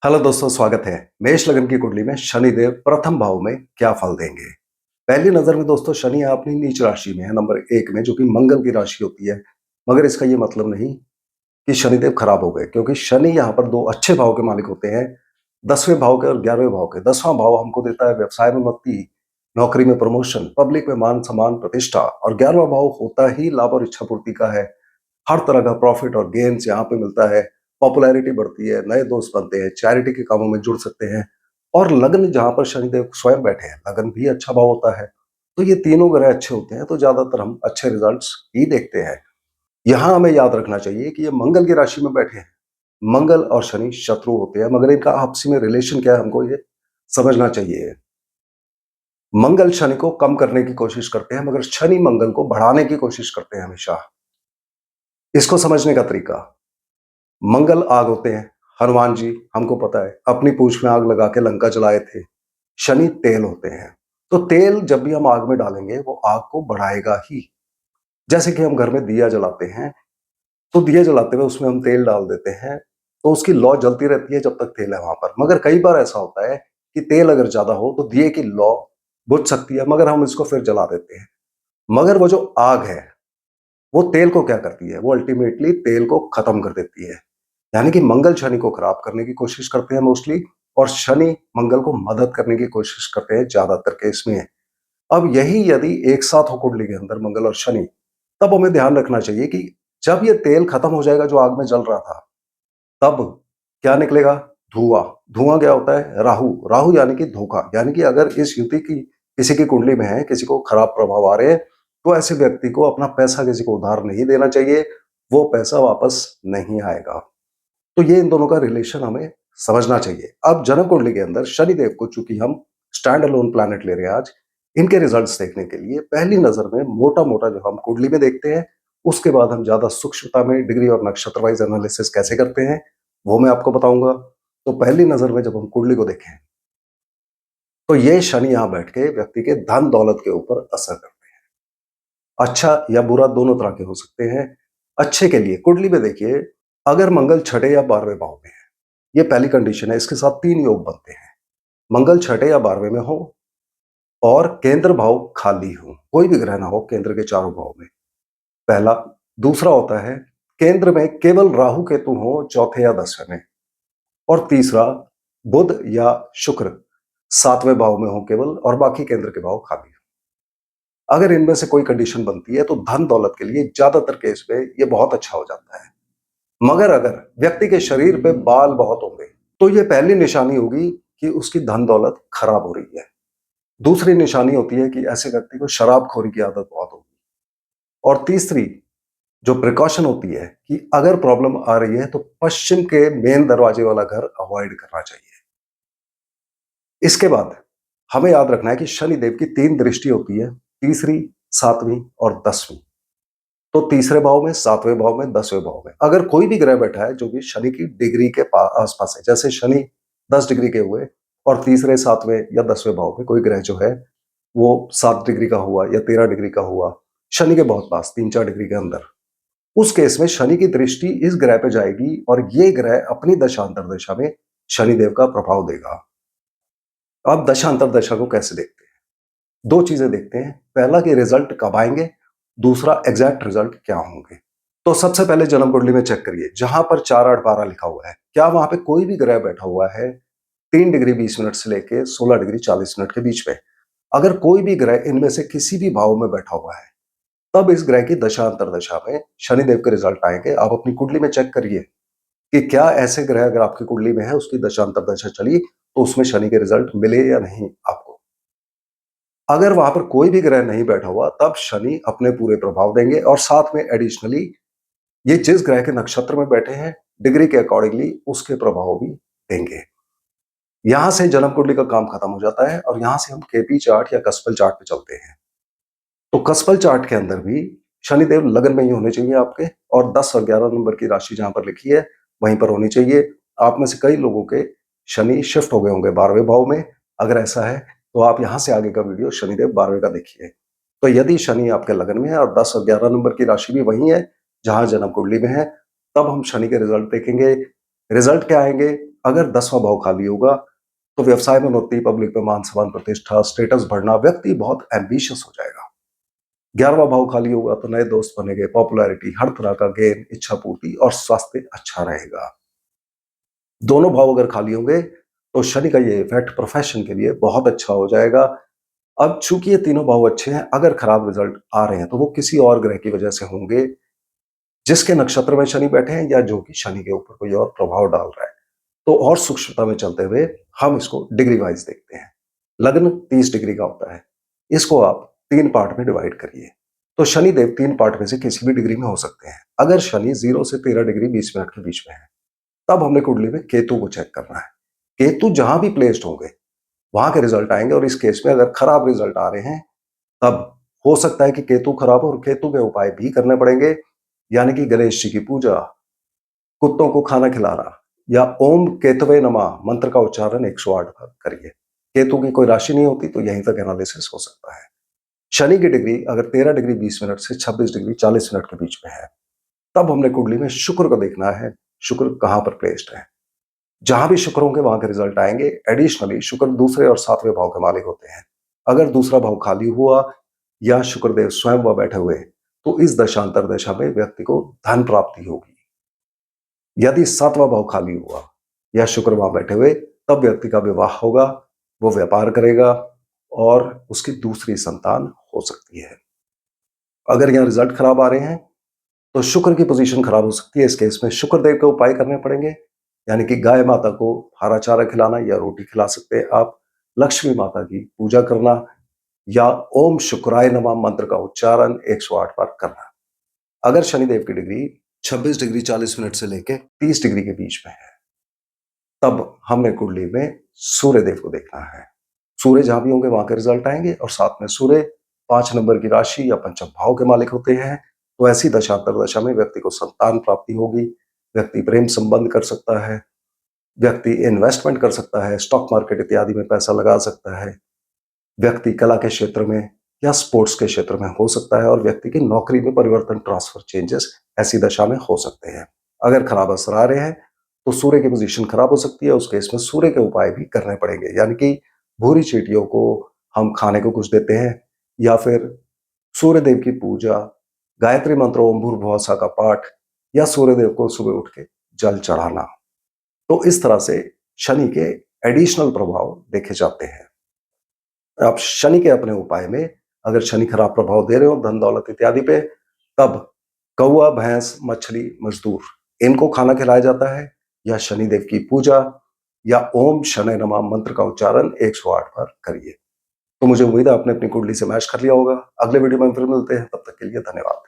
Hello दोस्तों, स्वागत है। मेष लगन की कुंडली में शनिदेव प्रथम भाव में क्या फल देंगे? पहली नजर में दोस्तों शनि अपनी नीच राशि में है, नंबर 1 में, जो कि मंगल की राशि होती है। मगर इसका ये मतलब नहीं कि शनिदेव खराब हो गए, क्योंकि शनि यहाँ पर 2 अच्छे भाव के मालिक होते हैं, 10वें भाव के और 11वें भाव के। 10वां भाव हमको देता है व्यवसाय में उन्नति, नौकरी में प्रमोशन, पब्लिक में मान-सम्मान, प्रतिष्ठा, और 11वां भाव होता ही लाभ और इच्छा पूर्ति का है। हर तरह का प्रॉफिट और गेन्स यहाँ पे मिलता है, पॉपुलैरिटी बढ़ती है, नए दोस्त बनते हैं, चैरिटी के कामों में जुड़ सकते हैं। और लग्न जहाँ पर शनिदेव स्वयं बैठे हैं, लगन भी अच्छा भाव होता है। तो ये तीनों ग्रह अच्छे होते हैं, तो ज्यादातर हम अच्छे रिजल्ट्स ही देखते हैं। यहाँ हमें याद रखना चाहिए कि ये मंगल की राशि में बैठे हैं। मंगल और शनि शत्रु होते हैं, मगर इनका आपसी में रिलेशन क्या है हमको ये समझना चाहिए। मंगल शनि को कम करने की कोशिश करते हैं, मगर शनि मंगल को बढ़ाने की कोशिश करते हैं हमेशा। इसको समझने का तरीका, मंगल आग होते हैं। हनुमान जी हमको पता है अपनी पूंछ में आग लगा के लंका जलाए थे। शनि तेल होते हैं। तो तेल जब भी हम आग में डालेंगे वो आग को बढ़ाएगा ही। जैसे कि हम घर में दिया जलाते हैं, तो दिया जलाते हुए उसमें हम तेल डाल देते हैं, तो उसकी लौ जलती रहती है जब तक तेल है वहां पर। मगर कई बार ऐसा होता है कि तेल अगर ज्यादा हो तो दिए की लौ बुझ सकती है, मगर हम इसको फिर जला देते हैं। मगर वो जो आग है वो तेल को क्या करती है, वो अल्टीमेटली तेल को खत्म कर देती है। यानी कि मंगल शनि को खराब करने की कोशिश करते हैं मोस्टली, और शनि मंगल को मदद करने की कोशिश करते हैं ज्यादातर केस में। अब यही यदि एक साथ हो कुंडली के अंदर मंगल और शनि, तब हमें ध्यान रखना चाहिए कि जब ये तेल खत्म हो जाएगा जो आग में जल रहा था, तब क्या निकलेगा? धुआं। धुआं क्या होता है? राहु। राहु यानी कि धोखा। यानी कि अगर इस युति की किसी की कुंडली में है, किसी को खराब प्रभाव आ रहे हैं, तो ऐसे व्यक्ति को अपना पैसा किसी को उधार नहीं देना चाहिए। वो पैसा वापस नहीं आएगा। तो ये इन दोनों का रिलेशन हमें समझना चाहिए। अब जन्म कुंडली के अंदर शनिदेव को चूंकि हम स्टैंड अलोन प्लैनेट ले रहे हैं आज, इनके रिजल्ट्स देखने के लिए पहली नजर में मोटा-मोटा जो हम कुंडली में देखते हैं, उसके बाद हम ज्यादा सूक्ष्मता में डिग्री और नक्षत्र वाइज एनालिसिस कैसे करते हैं, वो मैं आपको बताऊंगा। तो पहली नजर में जब हम कुंडली को देखें, तो ये शनि यहां बैठ के व्यक्ति के धन दौलत के ऊपर असर करते हैं। अच्छा या बुरा दोनों तरह के हो सकते हैं। अच्छे के लिए कुंडली में देखिए, अगर मंगल छठे या 12वें भाव में है, ये पहली कंडीशन है। इसके साथ 3 योग बनते हैं। मंगल छठे या 12वें में हो और केंद्र भाव खाली हो, कोई भी ग्रह ना हो केंद्र के चारों भाव में, पहला। दूसरा होता है केंद्र में केवल राहु केतु हो चौथे या 10वें में। और तीसरा, बुध या शुक्र 7वें भाव में हो केवल, और बाकी केंद्र के भाव खाली हो। अगर इनमें से कोई कंडीशन बनती है तो धन दौलत के लिए ज्यादातर केस में ये बहुत अच्छा हो जाता है। मगर अगर व्यक्ति के शरीर पे बाल बहुत होंगे, तो ये पहली निशानी होगी कि उसकी धन दौलत खराब हो रही है। दूसरी निशानी होती है कि ऐसे व्यक्ति को शराबखोरी की आदत बहुत होगी। और तीसरी जो प्रिकॉशन होती है कि अगर प्रॉब्लम आ रही है तो पश्चिम के मेन दरवाजे वाला घर अवॉइड करना चाहिए। इसके बाद हमें याद रखना है कि शनि देव की 3 दृष्टि होती है, तीसरी, 7वीं और 10वीं। तो तीसरे भाव में, 7वें भाव में, 10वें भाव में अगर कोई भी ग्रह बैठा है जो कि शनि की डिग्री के आसपास है, जैसे शनि 10 डिग्री के हुए और तीसरे, 7वें या 10वें भाव में कोई ग्रह जो है वो 7 डिग्री का हुआ या 13 डिग्री का हुआ, शनि के बहुत पास 3-4 डिग्री के अंदर, उस केस में शनि की दृष्टि इस ग्रह पे जाएगी और ये ग्रह अपनी दशांतर दशा में शनिदेव का प्रभाव देगा। अब दशांतर दशा को कैसे देखते हैं? 2 चीजें देखते हैं। पहला कि रिजल्ट कब आएंगे, दूसरा एग्जैक्ट रिजल्ट क्या होंगे। तो सबसे पहले जन्म कुंडली में चेक करिए, जहां पर 4-8-12 लिखा हुआ है, क्या वहां पे कोई भी ग्रह बैठा हुआ है 3 डिग्री 20 मिनट से लेके 16 डिग्री 40 मिनट के बीच में? अगर कोई भी ग्रह इनमें से किसी भी भाव में बैठा हुआ है, तब इस ग्रह की दशा अंतरदशा में शनिदेव के रिजल्ट आएंगे। आप अपनी कुंडली में चेक करिए कि क्या ऐसे ग्रह अगर आपकी कुंडली में है, उसकी दशा अंतरदशा चली, तो उसमें शनि के रिजल्ट मिले या नहीं आपको। अगर वहां पर कोई भी ग्रह नहीं बैठा हुआ, तब शनि अपने पूरे प्रभाव देंगे, और साथ में एडिशनली ये जिस ग्रह के नक्षत्र में बैठे हैं, डिग्री के अकॉर्डिंगली उसके प्रभाव भी देंगे। यहां से जन्म कुंडली का काम खत्म हो जाता है और यहां से हम केपी चार्ट या कस्पल चार्ट पे चलते हैं। तो कस्पल चार्ट के अंदर भी शनिदेव लगन में ही होने चाहिए आपके, और 10 और 11 नंबर की राशि जहां पर लिखी है वहीं पर होनी चाहिए। आप में से कई लोगों के शनि शिफ्ट हो गए होंगे 12वें भाव में। अगर ऐसा है तो आप यहां से आगे का वीडियो शनिदेव 12वें का देखिए। तो यदि शनि आपके लगन में है और 10 और 11 नंबर की राशि भी वही है जहां जन्म कुंडली में है, तब हम शनि के रिजल्ट देखेंगे। रिजल्ट क्या आएंगे? अगर 10वां भाव खाली होगा तो व्यवसाय में उन्नति, पब्लिक में मान सम्मान, प्रतिष्ठा, स्टेटस बढ़ना, व्यक्ति बहुत एम्बिशियस हो जाएगा। 11वां भाव खाली होगा तो नए दोस्त बनेंगे, पॉपुलैरिटी, हर तरह का गेन, इच्छा पूर्ति और स्वास्थ्य अच्छा रहेगा। दोनों भाव अगर खाली होंगे तो शनि का ये इफेक्ट प्रोफेशन के लिए बहुत अच्छा हो जाएगा। अब चूंकि ये तीनों भाव अच्छे हैं, अगर खराब रिजल्ट आ रहे हैं तो वो किसी और ग्रह की वजह से होंगे, जिसके नक्षत्र में शनि बैठे हैं या जो कि शनि के ऊपर कोई और प्रभाव डाल रहा है। तो और सूक्ष्मता में चलते हुए हम इसको डिग्री वाइज देखते हैं। लग्न 30 डिग्री का होता है, इसको आप 3 पार्ट में डिवाइड करिए। तो शनिदेव 3 पार्ट में से किसी भी डिग्री में हो सकते हैं। अगर शनि 0 से 13 डिग्री 20 मिनट के बीच में है, तब हमने कुंडली में केतु को चेक करना है। केतु जहां भी प्लेस्ड होंगे वहां के रिजल्ट आएंगे, और इस केस में अगर खराब रिजल्ट आ रहे हैं तब हो सकता है कि केतु खराब हो और केतु के उपाय भी करने पड़ेंगे, यानी कि गणेश जी की पूजा, कुत्तों को खाना खिलाना, या ओम केतवे नमः मंत्र का उच्चारण 108 बार करिए। केतु की कोई राशि नहीं होती तो यहीं तक एनालिसिस हो सकता है। शनि की डिग्री अगर 13 डिग्री 20 मिनट से 26 डिग्री 40 मिनट के बीच में है, तब हमने कुंडली में शुक्र को देखना है, शुक्र कहां पर प्लेस्ड है। जहां भी शुक्र होंगे वहां के रिजल्ट आएंगे। एडिशनली शुक्र दूसरे और 7वें भाव के मालिक होते हैं। अगर दूसरा भाव खाली हुआ या शुक्रदेव स्वयं वह बैठे हुए, तो इस दशांतर दशा में व्यक्ति को धन प्राप्ति होगी। यदि 7वां भाव खाली हुआ या शुक्र वहां बैठे हुए, तब व्यक्ति का विवाह होगा, वो व्यापार करेगा और उसकी दूसरी संतान हो सकती है। अगर यहाँ रिजल्ट खराब आ रहे हैं तो शुक्र की पोजीशन खराब हो सकती है। इस केस में शुक्रदेव के उपाय करने पड़ेंगे, यानी कि गाय माता को हरा चारा खिलाना या रोटी खिला सकते हैं आप, लक्ष्मी माता की पूजा करना, या ओम शुक्राय नमः मंत्र का उच्चारण 108 बार करना। अगर शनिदेव की डिग्री 26 डिग्री 40 मिनट से लेके 30 डिग्री के बीच में है, तब हमने कुंडली में सूर्य देव को देखना है। सूर्य जहां भी होंगे वहां के रिजल्ट आएंगे, और साथ में सूर्य 5 नंबर की राशि या पंचम भाव के मालिक होते हैं। तो ऐसी दशांतर दशा में व्यक्ति को संतान प्राप्ति होगी, व्यक्ति प्रेम संबंध कर सकता है, व्यक्ति इन्वेस्टमेंट कर सकता है, स्टॉक मार्केट इत्यादि में पैसा लगा सकता है, व्यक्ति कला के क्षेत्र में या स्पोर्ट्स के क्षेत्र में हो सकता है, और व्यक्ति की नौकरी में परिवर्तन, ट्रांसफर, चेंजेस ऐसी दशा में हो सकते हैं। अगर खराब असर आ रहे हैं तो सूर्य की पोजीशन खराब हो सकती है। उस केस में सूर्य के उपाय भी करने पड़ेंगे, यानी कि भूरी चींटियों को हम खाने को कुछ देते हैं, या फिर सूर्य देव की पूजा, गायत्री मंत्र ओम भूर्भुवः स्वः का पाठ, या सूर्य देव को सुबह उठ के जल चढ़ाना। तो इस तरह से शनि के एडिशनल प्रभाव देखे जाते हैं। आप शनि के अपने उपाय में अगर शनि खराब प्रभाव दे रहे हो धन दौलत इत्यादि पे, तब कौआ, भैंस, मछली, मजदूर, इनको खाना खिलाया जाता है, या शनिदेव की पूजा, या ओम शनै नमः मंत्र का उच्चारण 108 बार करिए। तो मुझे उम्मीद है आपने अपनी कुंडली से मैच कर लिया होगा। अगले वीडियो में फिर मिलते हैं, तब तक के लिए धन्यवाद।